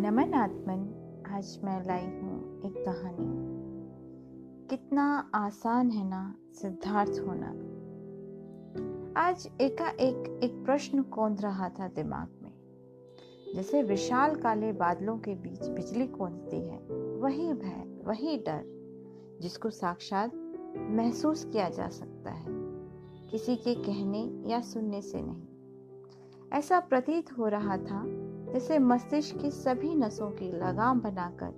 नमन आत्मन। आज मैं लाई हूँ एक कहानी। कितना आसान है ना सिद्धार्थ होना। आज एकाएक एक प्रश्न कौंध रहा था दिमाग में, जैसे विशाल काले बादलों के बीच बिजली कौंधती है। वही भय, वही डर जिसको साक्षात महसूस किया जा सकता है, किसी के कहने या सुनने से नहीं। ऐसा प्रतीत हो रहा था जैसे मस्तिष्क की सभी नसों की लगाम बनाकर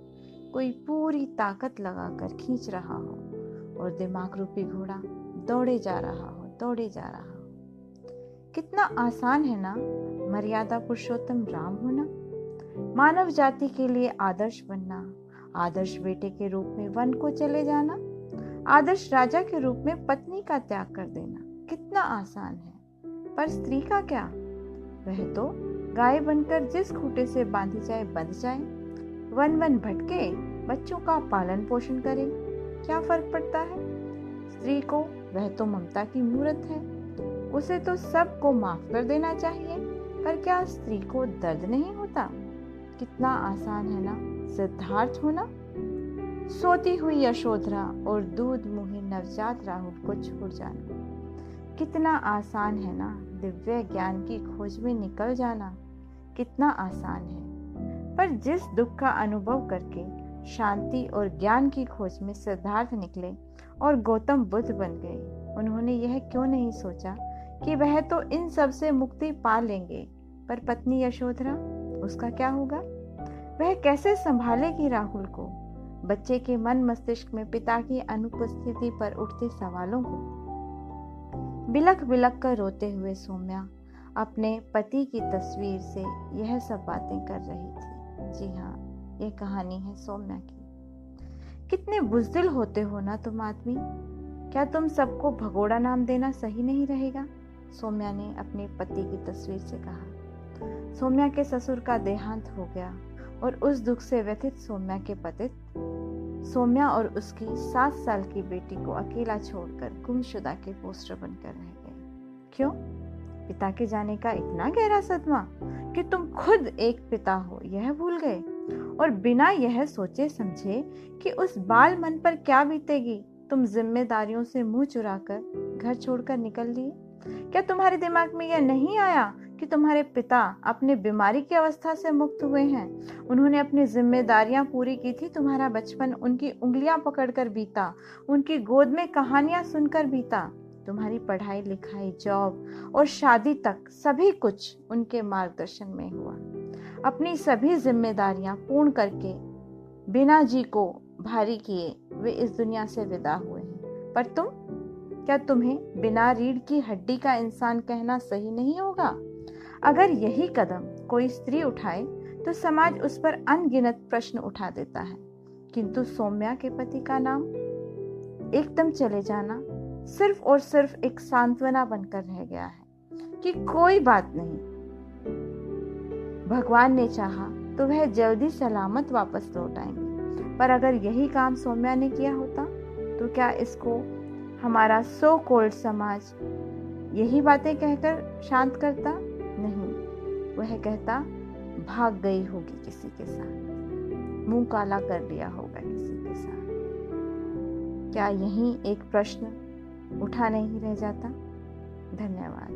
कोई पूरी ताकत लगाकर खींच रहा हो और दिमाग रूपी घोड़ा दौड़े जा रहा हो। कितना आसान है ना मर्यादा पुरुषोत्तम राम होना, मानव जाति के लिए आदर्श बनना, आदर्श बेटे के रूप में वन को चले जाना, आदर्श राजा के रूप में पत्नी का त्याग कर देना। कितना आसान है। पर स्त्री का क्या? वह तो गाय बनकर जिस खूंटे से बांधी जाए बंध जाए, वन वन भटके, बच्चों का पालन पोषण करे। क्या फर्क पड़ता है स्त्री को? वह तो ममता की मूर्त है, उसे तो सबको माफ कर देना चाहिए। पर क्या स्त्री को दर्द नहीं होता? कितना आसान है ना सिद्धार्थ होना। सोती हुई यशोधरा और दूध मुहे नवजात राहुल को छोड़ जाना। कितना आसान है ना दिव्य ज्ञान की खोज में निकल जाना। कितना आसान है। पर जिस दुख का अनुभव करके शांति और ज्ञान की खोज में सिद्धार्थ निकले और गौतम बुद्ध बन गए, उन्होंने यह क्यों नहीं सोचा कि वह तो इन सब से मुक्ति पा लेंगे, पर पत्नी यशोधरा, उसका क्या होगा? वह कैसे संभालेगी राहुल को? बच्चे के मन मस्तिष्क में पिता की अनुपस्थिति पर उठते सवालों को बिलख बिलख कर रोते हुए सौम्या अपने पति की तस्वीर से यह सब बातें कर रही थी। जी हाँ, ये कहानी है सौम्या की। कितने बुज़दिल होते हो ना तुम आदमी। क्या तुम सबको भगोड़ा नाम देना सही नहीं रहेगा? सौम्या ने अपने पति की तस्वीर से कहा। सौम्या के ससुर का देहांत हो गया और उस दुख से व्यथित सौम्या के पति सौम्या और उसकी 7 साल की बेटी को अकेला छोड़कर गुमशुदा के पोस्टर बनकर रह गए। क्यों? पिता के जाने का इतना गहरा सदमा कि तुम खुद एक पिता हो यह भूल गए, और बिना यह सोचे समझे कि उस बाल मन पर क्या बीतेगी, तुम जिम्मेदारियों से मुंह चुराकर घर छोड़कर निकल लिए। क्या तुम्हारे दिमाग में यह नहीं आया कि तुम्हारे पिता अपने बीमारी की अवस्था से मुक्त हुए हैं? उन्होंने अपनी जिम्मेदारियां पूरी की थी। तुम्हारा बचपन उनकी उंगलियां पकड़कर बीता, उनकी गोद में कहानियां सुनकर बीता। तुम्हारी पढ़ाई लिखाई, जॉब और शादी तक सभी कुछ उनके मार्गदर्शन में हुआ। अपनी सभी जिम्मेदारियां पूर्ण करके बिना जी को भारी किए वे इस दुनिया से विदा हुए हैं। पर तुम, क्या तुम्हें बिना रीढ़ की हड्डी का इंसान कहना सही नहीं होगा? अगर यही कदम कोई स्त्री उठाए तो समाज उस पर अनगिनत प्रश्न उठा देता है, किंतु सौम्या के पति का नाम एकदम चले जाना सिर्फ और सिर्फ एक सांत्वना बनकर रह गया है कि कोई बात नहीं, भगवान ने चाहा तो वह जल्दी सलामत वापस लौट आएंगे। पर अगर यही काम सौम्या ने किया होता तो क्या इसको हमारा सो कॉल्ड समाज यही बातें कहकर शांत करता? नहीं, वह कहता भाग गई होगी किसी के साथ, मुंह काला कर लिया होगा किसी के साथ। क्या यही एक प्रश्न उठा नहीं रह जाता? धन्यवाद।